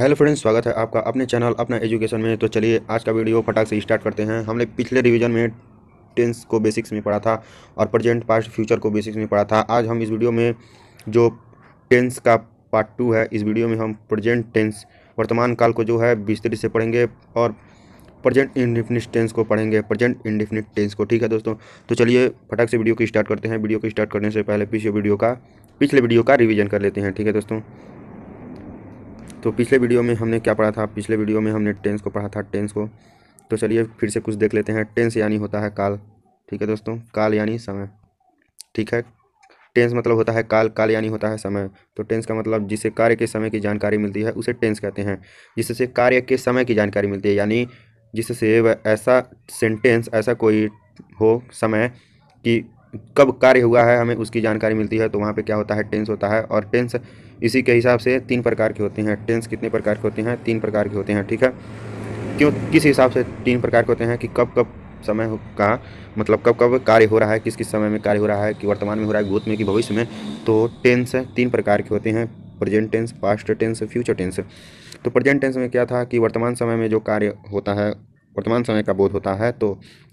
Hello friends, स्वागत है आपका अपने चैनल अपना एजुकेशन में। तो चलिए आज का वीडियो फटाक से स्टार्ट करते हैं। हमने पिछले रिवीजन में टेंस को बेसिक्स में पढ़ा था और प्रेजेंट पास्ट फ्यूचर को बेसिक्स में पढ़ा था। आज हम इस वीडियो में जो टेंस का पार्ट 2 है, इस वीडियो में हम प्रेजेंट टेंस वर्तमान काल को जो है विस्तृत से पढ़ेंगे और प्रेजेंट इंडेफिनिट टेंस को पढ़ेंगे, प्रेजेंट इंडेफिनिट टेंस को। ठीक है दोस्तों, तो चलिए फटाक से वीडियो को स्टार्ट करते हैं। वीडियो को स्टार्ट करने से पहले पिछले वीडियो का रिवीजन कर लेते हैं। ठीक है दोस्तों, तो पिछले वीडियो में हमने क्या पढ़ा था? पिछले वीडियो में हमने टेंस को पढ़ा था, टेंस को। तो चलिए फिर से कुछ देख लेते हैं। टेंस यानी होता है काल। ठीक है दोस्तों, काल यानी समय। ठीक है, टेंस मतलब होता है काल, काल यानी होता है समय। तो टेंस का मतलब जिससे कार्य के समय की जानकारी मिलती है उसे टेंस कहते हैं। जिससे कार्य के समय की जानकारी मिलती है, यानी जिससे ऐसा सेंटेंस, ऐसा कोई हो समय कि कब कार्य हुआ है हमें उसकी जानकारी मिलती है, तो वहाँ पे क्या होता है? टेंस होता है। और टेंस इसी के हिसाब से 3 प्रकार के होते हैं। टेंस कितने प्रकार के होते हैं? 3 प्रकार के होते हैं। ठीक है, क्यों, किस हिसाब से 3 प्रकार के होते हैं? कि कब कब समय का मतलब कब कब कार्य हो रहा है, किस किस समय में कार्य हो रहा है, कि वर्तमान में हो रहा है, भूत में, कि भविष्य में। तो टेंस 3 प्रकार के होते हैं: present tense, past tense, future tense. तो प्रेजेंट टेंस में क्या था कि वर्तमान समय में जो कार्य होता है, वर्तमान समय का बोध होता है, तो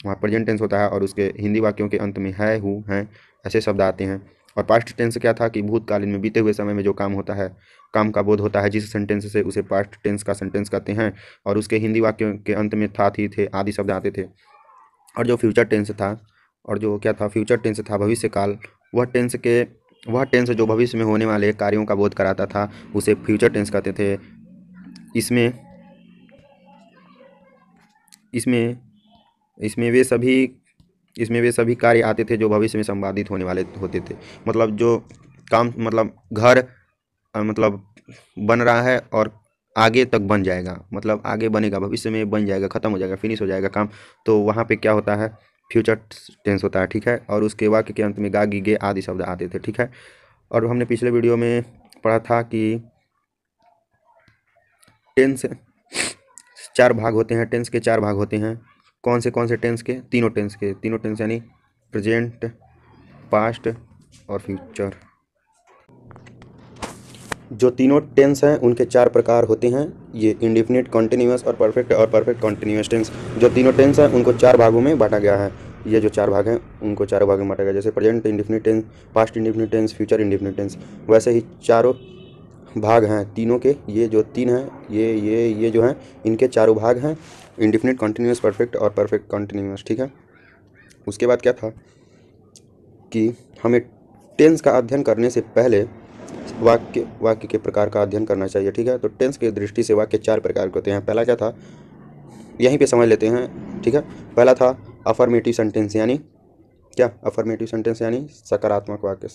वहाँ प्रेजेंट टेंस होता है और उसके हिंदी वाक्यों के अंत में है, हूँ, हैं ऐसे शब्द आते हैं। और पास्ट टेंस क्या था कि भूतकालीन में, बीते हुए समय में जो काम होता है, काम का बोध होता है, जिस सेंटेंस से उसे पास्ट टेंस का सेंटेंस कहते हैं। और उसके हिंदी वाक्यों के अंत में था, थी, थे आदि शब्द आते थे। और जो फ्यूचर टेंस था, और जो क्या था? फ्यूचर टेंस था भविष्य काल। वह टेंस जो भविष्य में होने वाले कार्यों का बोध कराता था, उसे फ्यूचर टेंस कहते थे। इसमें इसमें इसमें वे सभी इसमें वे सभी कार्य आते थे जो भविष्य में संपादित होने वाले होते थे। मतलब जो काम, मतलब घर, मतलब बन रहा है और आगे तक बन जाएगा, मतलब आगे बनेगा, भविष्य में बन जाएगा, ख़त्म हो जाएगा, फिनिश हो जाएगा काम। तो वहाँ पे क्या होता है? फ्यूचर टेंस होता है। ठीक है, और उसके वाक्य के अंत में गा, गी, गे आदि शब्द आते थे। ठीक है, और हमने पिछले वीडियो में पढ़ा था कि टेंस 4 भाग होते हैं। टेंस के 4 भाग होते हैं। कौन से टेंस के? तीनों टेंस के। तीनों टेंस यानी प्रेजेंट, पास्ट और फ्यूचर। जो तीनों टेंस हैं उनके 4 प्रकार होते हैं। ये इंडेफिनिट, कॉन्टिन्यूअस और परफेक्ट कॉन्टिन्यूअस टेंस। जो तीनों टेंस हैं उनको 4 भागों में बांटा गया है। ये जो 4 भाग हैं उनको 4 भागों में बांटा गया, जैसे present indefinite tense, past indefinite tense, future indefinite tense. वैसे ही चारों भाग हैं तीनों के। ये जो 3 हैं, ये जो हैं, इनके चारों भाग हैं: इंडेफिनिट, कॉन्टिन्यूअस, परफेक्ट और परफेक्ट कॉन्टिन्यूअस। ठीक है, उसके बाद क्या था कि हमें टेंस का अध्ययन करने से पहले वाक्य के प्रकार का अध्ययन करना चाहिए। ठीक है, तो टेंस की दृष्टि से वाक्य 4 प्रकार के होते हैं। पहला क्या था, यहीं पे समझ लेते हैं। ठीक है, पहला था अफर्मेटिव सेंटेंस, यानी क्या? अफर्मेटिव सेंटेंस यानी सकारात्मक वाक्य,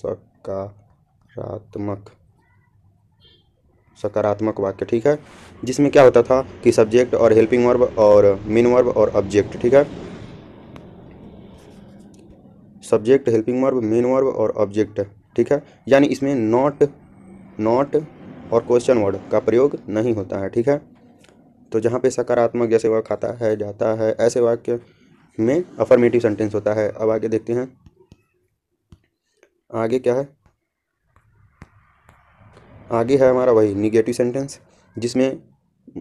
सकारात्मक वाक्य। ठीक है, जिसमें क्या होता था कि सब्जेक्ट और हेल्पिंग वर्ब और मेन वर्ब और ऑब्जेक्ट। ठीक है, subject, helping verb, main verb और ऑब्जेक्ट। ठीक है, यानी इसमें नॉट और क्वेश्चन वर्ड का प्रयोग नहीं होता है। ठीक है, तो जहाँ पे सकारात्मक, जैसे वह खाता है, जाता है, ऐसे वाक्य में अफर्मेटिव सेंटेंस होता है। अब आगे देखते हैं, आगे क्या है? आगे है हमारा वही निगेटिव सेंटेंस, जिसमें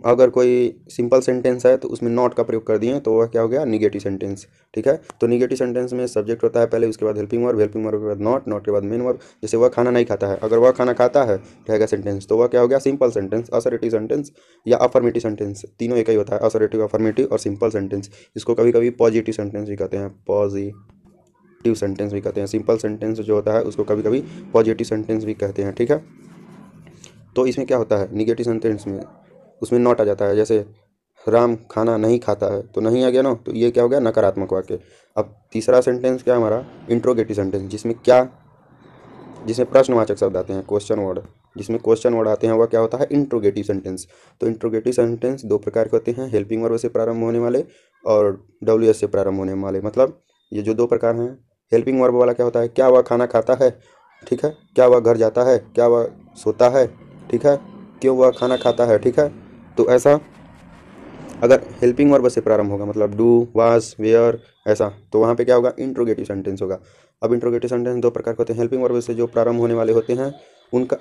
अगर कोई सिंपल सेंटेंस है तो उसमें नॉट का प्रयोग कर दिए तो वह क्या हो गया? Negative sentence. ठीक है, तो निगेटिव सेंटेंस में सब्जेक्ट होता है पहले, उसके बाद हेल्पिंग वर्ब, हेल्पिंग वर्ब के बाद नॉट के बाद मेन वर्ब। जैसे वह खाना नहीं खाता है, अगर वह खाना खाता है रहेगा सेंटेंस, तो वह क्या हो गया? सिंपल सेंटेंस, असर्टिव सेंटेंस या अफर्मेटिव सेंटेंस। तीनों एक ही होता है, असर्टिव, अफर्मेटिव और सिंपल सेंटेंस। इसको कभी कभी पॉजिटिव सेंटेंस भी कहते हैं, पॉजिटिव सेंटेंस भी कहते हैं। सिंपल सेंटेंस जो होता है उसको कभी कभी पॉजिटिव सेंटेंस भी कहते हैं। ठीक है, तो इसमें क्या होता है? निगेटिव सेंटेंस में उसमें नॉट आ जाता है। जैसे राम खाना नहीं खाता है, तो नहीं आ गया ना, तो ये क्या हो गया? नकारात्मक वाक्य। अब तीसरा सेंटेंस क्या है हमारा? इंट्रोगेटिव सेंटेंस, जिसमें प्रश्नवाचक शब्द आते हैं, क्वेश्चन वर्ड। जिसमें क्वेश्चन वर्ड आते हैं वह क्या होता है? Interrogative sentence. तो इंट्रोगेटिव सेंटेंस 2 प्रकार के होते हैं, हेल्पिंग वर्ब से प्रारंभ होने वाले और WS से प्रारंभ होने वाले। मतलब ये जो 2 प्रकार हैं, हेल्पिंग वर्ब वाला क्या होता है? क्या वह खाना खाता है? ठीक है, क्या वह घर जाता है? क्या वह सोता है? ठीक है, क्यों वह खाना खाता है? ठीक है, तो ऐसा अगर हेल्पिंग वर्ब से प्रारंभ होगा, मतलब डू, वाज, वेयर, ऐसा, तो वहाँ पे क्या होगा? इंट्रोगेटिव सेंटेंस होगा। अब इंट्रोगेटिव सेंटेंस 2 प्रकार के होते हैं। हेल्पिंग वर्ब से जो प्रारंभ होने वाले होते हैं उनका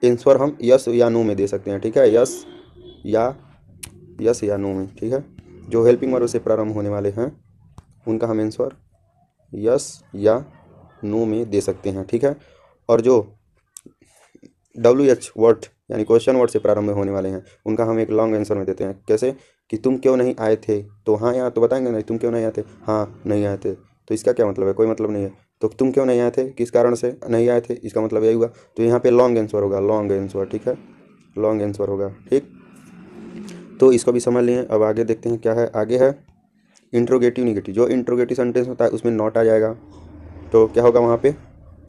आंसर हम यस या नो में दे सकते हैं। ठीक है, यस या यस या नो में, ठीक है। जो हेल्पिंग वर्ब से प्रारंभ होने वाले हैं उनका हम आंसर यस या नो में दे सकते हैं, ठीक है। और जो WH वर्ड यानी क्वेश्चन वर्ड से प्रारंभ होने वाले हैं उनका हम एक लॉन्ग आंसर में देते हैं। कैसे कि तुम क्यों नहीं आए थे, तो हाँ यहाँ तो बताएंगे नहीं, तुम क्यों नहीं आए थे, हाँ नहीं आए थे, तो इसका क्या मतलब है, कोई मतलब नहीं है। तो तुम क्यों नहीं आए थे, किस कारण से नहीं आए थे, इसका मतलब यही हुआ। तो यहाँ पे लॉन्ग आंसर होगा, लॉन्ग आंसर, ठीक है, लॉन्ग आंसर होगा, ठीक। तो इसको भी समझ लिए। अब आगे देखते हैं क्या है। आगे है इंट्रोगेटिव निगेटिव। जो इंट्रोगेटिव सेंटेंस होता है उसमें नॉट आ जाएगा तो क्या होगा वहाँ पे,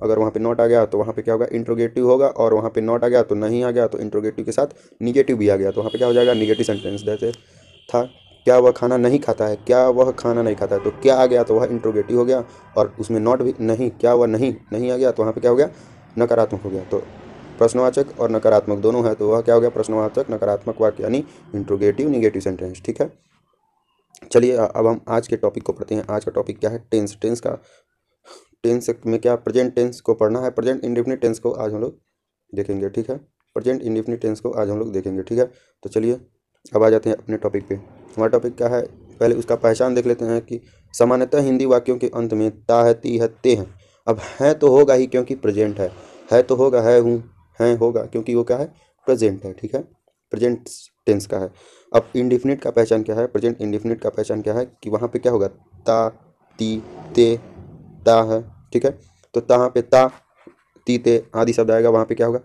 अगर वहाँ पे नॉट आ गया तो वहाँ पे क्या होगा, इंट्रोगेटिव होगा। और वहाँ पे नॉट आ गया तो नहीं आ गया, तो इंट्रोगेटिव के साथ निगेटिव भी आ गया तो वहाँ पे क्या हो जाएगा, निगेटिव सेंटेंस। जैसे था क्या वह खाना नहीं खाता है, क्या वह खाना नहीं खाता है, तो क्या आ गया तो वह इंट्रोगेटिव हो गया। और उसमें नॉट भी नहीं, क्या वह नहीं नहीं आ गया तो वहाँ पे क्या हो गया, नकारात्मक हो गया। तो प्रश्नवाचक और नकारात्मक दोनों है तो वह क्या हो गया, प्रश्नवाचक नकारात्मक वाक्य यानी इंट्रोगेटिव निगेटिव सेंटेंस, ठीक है। चलिए अब हम आज के टॉपिक को पढ़ते हैं। आज का टॉपिक क्या है, टेंस। टेंस में क्या प्रेजेंट टेंस को पढ़ना है, प्रेजेंट इंडेफिनिट टेंस को आज हम लोग देखेंगे, ठीक है। प्रेजेंट इंडेफिनिट टेंस को आज हम लोग देखेंगे, ठीक है। तो चलिए अब आ जाते हैं अपने टॉपिक पे। हमारा टॉपिक क्या है, पहले उसका पहचान देख लेते हैं कि सामान्यतः हिंदी वाक्यों के अंत में ता है, ती है, ते हैं। अब है तो होगा ही क्योंकि प्रेजेंट है तो होगा, है हूँ, है होगा क्योंकि वो क्या है, प्रेजेंट है, ठीक है, प्रेजेंट टेंस का है। अब इंडेफिनिट का पहचान क्या है, प्रेजेंट इंडेफिनिट का पहचान क्या है कि वहाँ पे क्या होगा, ता, ती, ते, ता है, ठीक है। तो तहाँ पे ता, ती, ते आदि शब्द आएगा, वहाँ पे क्या होगा,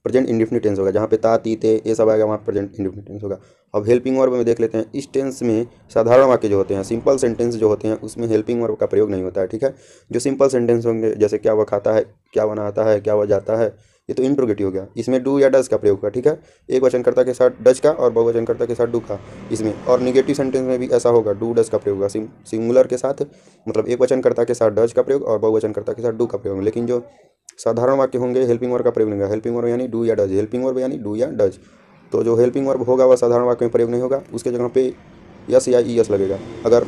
प्रेजेंट इंडेफिनिट टेंस होगा। जहाँ पे ता, ती, ते ये सब आएगा वहाँ प्रेजेंट इंडेफिनिट टेंस होगा। अब हेल्पिंग वर्ब में देख लेते हैं। इस टेंस में साधारण वाक्य जो होते हैं, सिंपल सेंटेंस जो होते हैं, उसमें हेल्पिंग वर्ब का प्रयोग नहीं होता है, ठीक है। जो सिंपल सेंटेंस होंगे जैसे क्या वह खाता है, क्या बनाता है, क्या वह जाता है, ये तो इंट्रोगेटिव हो गया। इसमें डू या डज का प्रयोग होगा, ठीक है। एक वचनकर्ता के साथ डज का और बहुवचनकर्ता के साथ डू का इसमें। और निगेटिव सेंटेंस में भी ऐसा होगा, डू डज का प्रयोग होगा सिंगुलर के साथ, मतलब एक वचनकर्ता के साथ डज का प्रयोग और बहुवचनकर्ता के साथ डू का प्रयोग। लेकिन जो साधारण वाक्य होंगे हेल्पिंग वर्ब का प्रयोग नहीं होगा। हेल्पिंग वर्ब यानी डू या डज, हेल्पिंग वर्ब यानी डू या डज। तो जो हेल्पिंग वर्ब होगा वह साधारण वाक्य में प्रयोग नहीं होगा, उसके जगह पे यस या ई एस लगेगा अगर,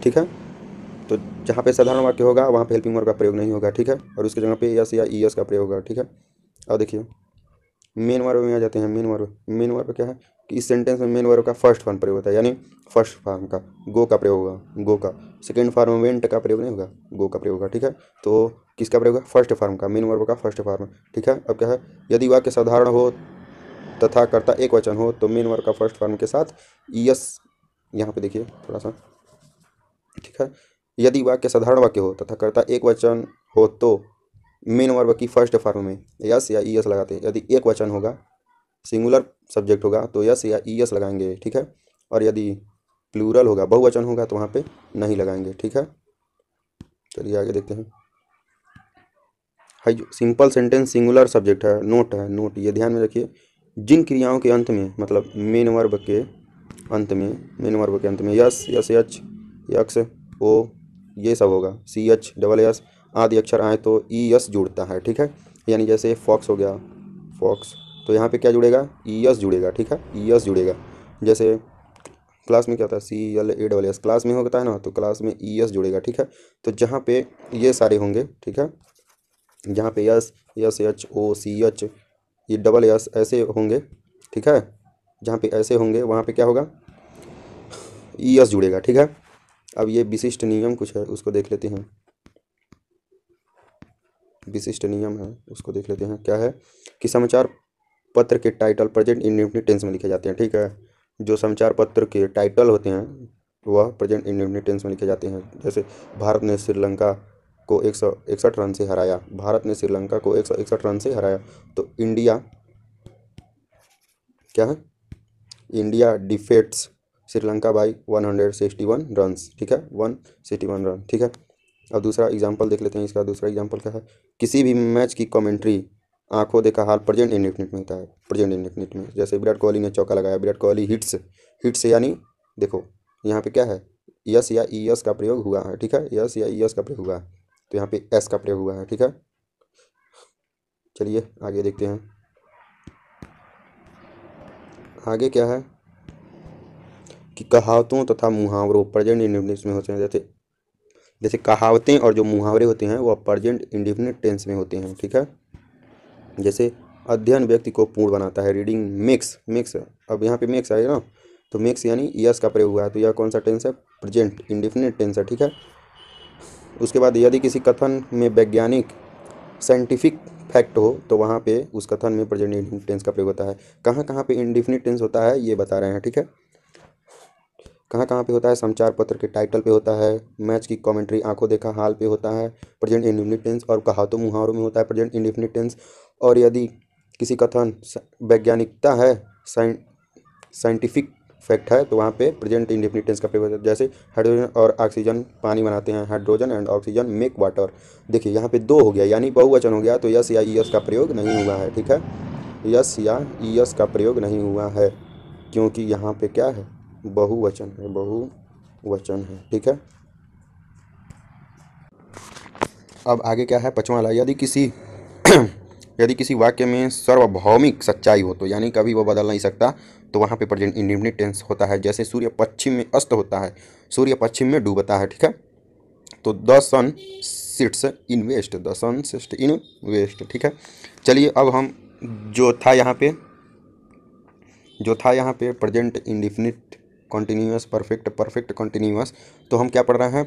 ठीक है। तो जहाँ पे साधारण वाक्य होगा वहाँ पे हेल्पिंग वर्ब का प्रयोग नहीं होगा, ठीक है, और उसके जगह पे यस या ई एस का प्रयोग होगा, ठीक है। अब देखिए मेन वर्ब में आ जाते हैं। मेन वर्ब क्या है कि इस सेंटेंस में मेन वर्ब का फर्स्ट फॉर्म प्रयोग होता है, यानी फर्स्ट फॉर्म का गो का प्रयोग होगा, गो का। सेकेंड फॉर्म में वेंट का प्रयोग नहीं होगा, गो का प्रयोग होगा, ठीक है। तो किसका प्रयोग होगा, फर्स्ट फॉर्म का, मेन वर्ब का फर्स्ट फॉर्म, ठीक है। अब क्या है, यदि वाक्य साधारण हो तथा कर्ता एक वचन हो तो मेन वर्ब का फर्स्ट फॉर्म के साथ यस, यहाँ पे देखिए थोड़ा सा, ठीक है। यदि वाक्य साधारण वाक्य हो तथा कर्ता एक वचन हो तो मेन वर्ब की फर्स्ट फॉर्म में यस या ई एस लगाते हैं। यदि एक वचन होगा, सिंगुलर सब्जेक्ट होगा तो यस या ई एस लगाएंगे, ठीक है। और यदि प्लूरल होगा, बहुवचन होगा तो वहाँ पे नहीं लगाएंगे, ठीक है। चलिए आगे देखते हैं। हाई जो सिंपल सेंटेंस सिंगुलर सब्जेक्ट है, नोट है, नोट ये ध्यान में रखिए। जिन क्रियाओं के अंत में, मतलब मेन वर्ब के अंत में, मेन वर्ब के अंत में यस, यस एच, यक्स, ओ ये सब होगा, सी एच डबल एस आदि अक्षर आए तो ई एस जुड़ता है, ठीक है। यानी जैसे फॉक्स हो गया, फॉक्स, तो यहाँ पे क्या जुड़ेगा, ई एस जुड़ेगा, ठीक है, ई एस जुड़ेगा। जैसे क्लास में क्या होता है, C L A double S, class में होता है ना, तो क्लास में ई एस जुड़ेगा, ठीक है। तो जहाँ पे ये सारे होंगे, ठीक है, जहाँ पे यस, यस एच, ओ, सी एच, ये डबल एस ऐसे होंगे, ठीक है, जहाँ पे ऐसे होंगे वहाँ पे क्या होगा, ई एस जुड़ेगा, ठीक है। अब ये विशिष्ट नियम कुछ है उसको देख लेते हैं। विशिष्ट नियम है उसको देख लेते हैं। क्या है कि समाचार पत्र के टाइटल प्रेजेंट इंडेफिनिट टेंस में लिखे जाते हैं, ठीक है। जो समाचार पत्र के टाइटल होते हैं वह प्रेजेंट इंडेफिनिट टेंस में लिखे जाते हैं। जैसे भारत ने श्रीलंका को 161 रन से हराया, भारत ने श्रीलंका को 161 रन से हराया। तो इंडिया क्या है, इंडिया डिफेट्स श्रीलंका बाई 161 रन्स, ठीक है, 161 रन, ठीक है। अब दूसरा एग्जांपल देख लेते हैं। इसका दूसरा एग्जांपल क्या है, किसी भी मैच की कमेंट्री आंखों देखा हाल प्रेजेंट इंडेफिनिट में होता है, प्रेजेंट इंडेफिनिट में। जैसे विराट कोहली ने चौका लगाया, विराट कोहली हिट्स, हिट्स यानी देखो यहाँ पे क्या है, यस या ई एस का प्रयोग हुआ है, ठीक है, यस या ई एस का प्रयोग हुआ है, तो यहाँ पे एस का प्रयोग हुआ है, ठीक है। चलिए आगे देखते हैं। आगे क्या है कि कहावतों तथा मुहावरों प्रेजेंट इंडेफिनिट में होते हैं। जैसे जैसे कहावतें और जो मुहावरे होते हैं वो प्रेजेंट इंडेफिनिट टेंस में होते हैं, ठीक है। जैसे अध्ययन व्यक्ति को पूर्ण बनाता है। रीडिंग मेक्स, मेक्स अब यहाँ पे मेक्स आएगा ना, तो मेक्स यानी यस का प्रयोग हुआ है, तो यह कौन सा टेंस है? प्रेजेंट इंडेफिनिट टेंस है, ठीक है। उसके बाद यदि किसी कथन में वैज्ञानिक साइंटिफिक फैक्ट हो तो वहाँ पे उस कथन में प्रेजेंट इंडेफिनिट टेंस का प्रयोग होता है। कहाँ कहाँ पे इंडेफिनिट टेंस होता है ये बता रहे हैं, ठीक है। कहाँ कहाँ पे होता है? समाचार पत्र के टाइटल पे होता है, मैच की कमेंट्री आंखों देखा हाल पे होता है प्रेजेंट इंडेफिनिट टेंस, और कहावतों मुहावरों में होता है प्रेजेंट इंडेफिनिट टेंस। और यदि किसी कथन वैज्ञानिकता है, साइंटिफिक फैक्ट है, तो वहाँ पे प्रेजेंट इंडेफिनिट टेंस का प्रयोग होता है। जैसे हाइड्रोजन और ऑक्सीजन पानी बनाते हैं, hydrogen and oxygen make water. देखिए यहाँ पे दो हो गया यानी बहुवचन हो गया, तो यस या ईएस का प्रयोग नहीं हुआ है, ठीक है। यस या ईएस का प्रयोग नहीं हुआ है क्योंकि यहाँ पे क्या है? बहुवचन है, बहुवचन है, ठीक है। अब आगे क्या है? पांचवा वाला, यदि किसी यदि किसी वाक्य में सार्वभौमिक सच्चाई हो तो यानी कभी वो बदल नहीं सकता, तो वहाँ पे प्रेजेंट इंडेफिनिट टेंस होता है। जैसे सूर्य पश्चिम में अस्त होता है, सूर्य पश्चिम में डूबता है, ठीक है। तो the sun sits in west, the sun sits in west, ठीक है। चलिए अब हम जो था यहाँ पे present indefinite continuous perfect, perfect continuous, तो हम क्या पढ़ रहे हैं?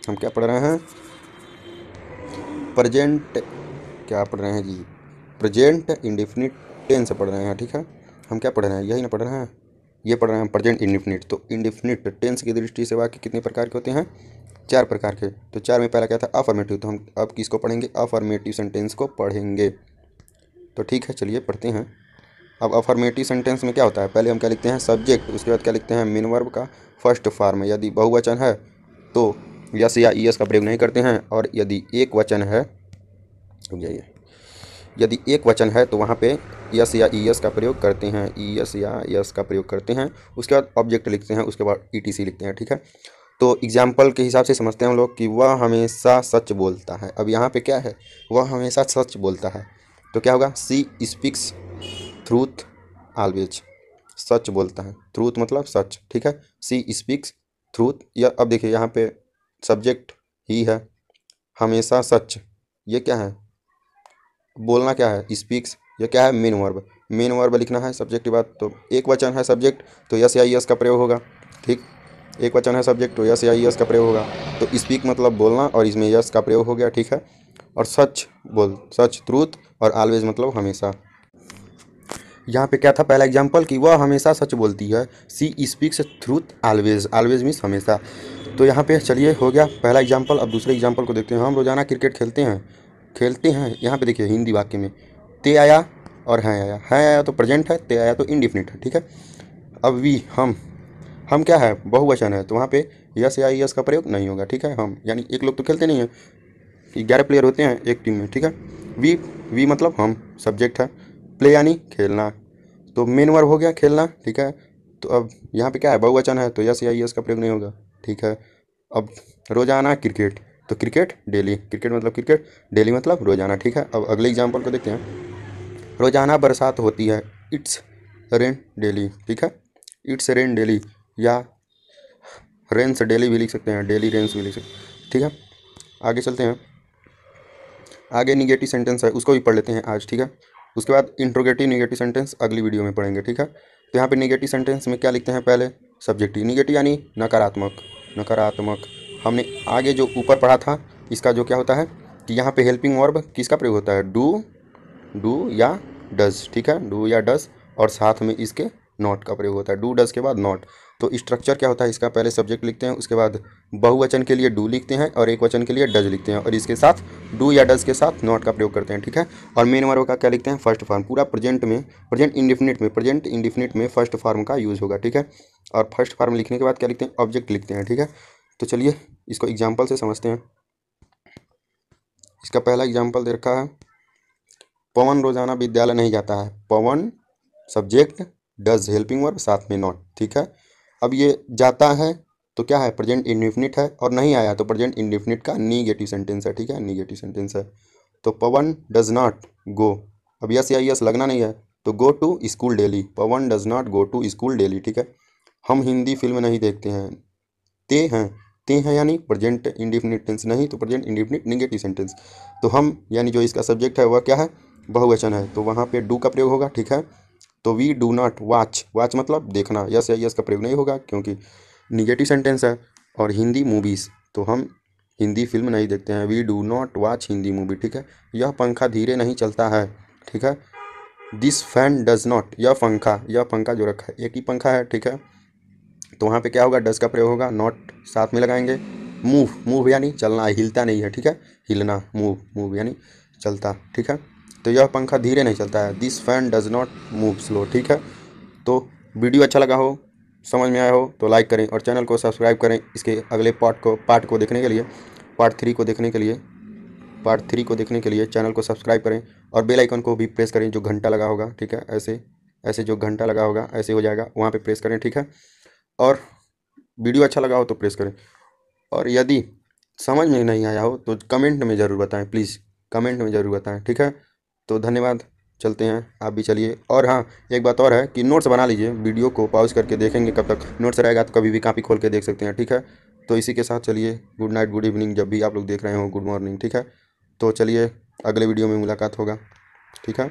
हम क्या पढ़ रहे हैं? प्रेजेंट क्या पढ़ रहे हैं जी? प्रेजेंट इंडेफिनिट टेंस पढ़ रहे हैं, ठीक है। हम क्या पढ़ रहे हैं? यही ना पढ़ रहे हैं, ये पढ़ रहे हैं प्रेजेंट इंडेफिनिट। तो इंडेफिनिट टेंस की दृष्टि से वाक्य कितने प्रकार के होते हैं? 4 प्रकार के। तो 4 में पहला क्या था? अफर्मेटिव। तो हम अब किसको पढ़ेंगे? अफर्मेटिव सेंटेंस को पढ़ेंगे। तो ठीक है, चलिए पढ़ते हैं। अब अफर्मेटिव सेंटेंस में क्या होता है? पहले हम क्या लिखते हैं? सब्जेक्ट, उसके बाद क्या लिखते हैं? मेन वर्ब का फर्स्ट फॉर्म। यदि बहुवचन है तो यस या ईएस का प्रयोग नहीं करते हैं, और यदि एक वचन है, यदि एक वचन है तो वहाँ पे यस या ईएस का प्रयोग करते हैं, ईएस या यस का प्रयोग करते हैं। उसके बाद ऑब्जेक्ट लिखते हैं, उसके बाद ईटीसी लिखते हैं, ठीक है। तो एग्जाम्पल के हिसाब से समझते हैं हम लोग कि वह हमेशा सच बोलता है। अब यहाँ पे क्या है? वह हमेशा सच बोलता है, तो क्या होगा? सी स्पीक्स ट्रूथ ऑलवेज, सच बोलता है, ट्रूथ मतलब सच, ठीक है। सी स्पीक्स ट्रूथ, या अब देखिए यहाँ पे सब्जेक्ट ही है, हमेशा सच, ये क्या है? बोलना क्या है? स्पीक्स, ये क्या है? मेन वर्ब, मेन वर्ब लिखना है सब्जेक्ट की बात। तो एक वचन है सब्जेक्ट तो यस या ईएस का प्रयोग होगा, ठीक। एक वचन है सब्जेक्ट तो यस या ईएस का प्रयोग होगा। तो स्पीक मतलब बोलना और इसमें यस का प्रयोग हो गया, ठीक है। और सच सच ट्रूथ, और ऑलवेज मतलब हमेशा। यहाँ पे क्या था? पहला एग्जाम्पल कि वह हमेशा सच बोलती है, she speaks truth always, always means हमेशा। तो यहाँ पे चलिए हो गया पहला एग्जाम्पल। अब दूसरे एग्जाम्पल को देखते हैं। हम रोजाना क्रिकेट खेलते हैं। यहाँ पे देखिए हिंदी वाक्य में ते आया और हैं आया, है आया तो प्रेजेंट है, ते आया तो इंडिफिनिट है, ठीक है। अब वी हम क्या है? बहुवचन है, तो वहाँ पे यस या यस का प्रयोग नहीं होगा, ठीक है। हम यानी एक लोग तो खेलते नहीं हैं, 11 प्लेयर होते हैं एक टीम में, ठीक है। वी मतलब हम, सब्जेक्ट है। प्ले यानी खेलना, तो मेन वर्ब हो गया खेलना, ठीक है। तो अब यहाँ पे क्या है? बहुवचन है तो यस या यस का प्रयोग नहीं होगा, ठीक है। अब रोजाना क्रिकेट, तो क्रिकेट डेली, क्रिकेट मतलब क्रिकेट, डेली मतलब रोजाना, ठीक है। अब अगले एग्जाम्पल को देखते हैं। रोजाना बरसात होती है, इट्स रेन डेली, ठीक है। इट्स रेन डेली, या रेन्स डेली भी लिख सकते हैं, डेली रेन्स भी लिख सकते हैं, ठीक है। आगे चलते हैं। आगे निगेटिव सेंटेंस है, उसको भी पढ़ लेते हैं आज, ठीक है। उसके बाद इंट्रोगेटिव निगेटिव सेंटेंस अगली वीडियो में पढ़ेंगे, ठीक है। तो यहाँ पे निगेटिव सेंटेंस में क्या लिखते हैं? पहले सब्जेक्टिव, निगेटिव यानी नकारात्मक, नकारात्मक। हमने आगे जो ऊपर पढ़ा था इसका जो क्या होता है कि यहाँ पे हेल्पिंग वर्ब किसका प्रयोग होता है? डू या डज, ठीक है, डू या डज, और साथ में इसके नॉट का प्रयोग होता है, डू डज के बाद नॉट। तो स्ट्रक्चर क्या होता है इसका? पहले सब्जेक्ट लिखते हैं, उसके बाद बहुवचन के लिए डू लिखते हैं और एक वचन के लिए डज लिखते हैं, और इसके साथ डू या डज के साथ नॉट का प्रयोग करते हैं, ठीक है। और मेन वर्ब का क्या लिखते हैं? First form. पूरा प्रेजेंट इंडिफिनिट में फर्स्ट फॉर्म का यूज़ होगा, ठीक है। और फर्स्ट फॉर्म लिखने के बाद क्या लिखते हैं? ऑब्जेक्ट लिखते हैं, ठीक है। तो चलिए इसको एग्जाम्पल से समझते हैं। इसका पहला एग्जाम्पल दे रखा है, पवन रोजाना विद्यालय नहीं जाता है। पवन सब्जेक्ट, डज हेल्पिंग वर्ब, साथ में नॉट, ठीक है। अब ये जाता है तो क्या है? प्रेजेंट इंडिफिनिट है, और नहीं आया तो प्रेजेंट इंडिफिनिट का निगेटिव सेंटेंस है, ठीक है, निगेटिव सेंटेंस है। तो पवन डज नॉट गो, अब यस या यस लगना नहीं है, तो go to school daily, Pavan does not go to school daily, ठीक है। हम हिंदी फिल्म नहीं देखते हैं, ते हैं यानी प्रेजेंट इंडिफिनिट टेंस, नहीं तो प्रेजेंट इंडिफिनिट निगेटिव सेंटेंस। तो हम यानी जो इसका सब्जेक्ट है वह क्या है? बहुवचन है तो वहाँ पे डू का प्रयोग होगा, ठीक है। तो we do not watch, watch मतलब देखना, यस या यस का प्रयोग नहीं होगा क्योंकि निगेटिव सेंटेंस है। और हिंदी मूवीज़, तो हम हिंदी फिल्म नहीं देखते हैं, we do not watch Hindi movie, ठीक है। यह पंखा धीरे नहीं चलता है, ठीक है। दिस फैन डज नॉट, यह पंखा जो रखा है एक ही पंखा है, ठीक है। तो वहाँ पे क्या होगा, डज का प्रयोग होगा, नॉट साथ में लगाएंगे। मूव, मूव यानी चलना, हिलता नहीं है, ठीक है। हिलना, मूव, मूव यानी चलता, ठीक है। तो यह पंखा धीरे नहीं चलता है, this fan does not move slow, ठीक है। तो वीडियो अच्छा लगा हो, समझ में आया हो तो लाइक करें और चैनल को सब्सक्राइब करें। इसके अगले पार्ट को देखने के लिए, पार्ट 3 को देखने के लिए चैनल को सब्सक्राइब करें और बेल आइकन को भी प्रेस करें, जो घंटा लगा होगा, ठीक है। ऐसे ऐसे जो घंटा लगा होगा ऐसे हो जाएगा, वहाँ पे प्रेस करें, ठीक है। और वीडियो अच्छा लगा हो तो प्रेस करें, और यदि समझ में नहीं आया हो तो कमेंट में ज़रूर बताएं, प्लीज़ कमेंट में ज़रूर बताएं, ठीक है। तो धन्यवाद, चलते हैं, आप भी चलिए। और हाँ, एक बात और है कि नोट्स बना लीजिए, वीडियो को पॉज करके देखेंगे, कब तक नोट्स रहेगा तो कभी भी कापी खोल के देख सकते हैं, ठीक है। तो इसी के साथ चलिए, गुड नाइट, गुड इवनिंग, जब भी आप लोग देख रहे हो, गुड मॉर्निंग, ठीक है। तो चलिए, अगले वीडियो में मुलाकात होगा, ठीक है।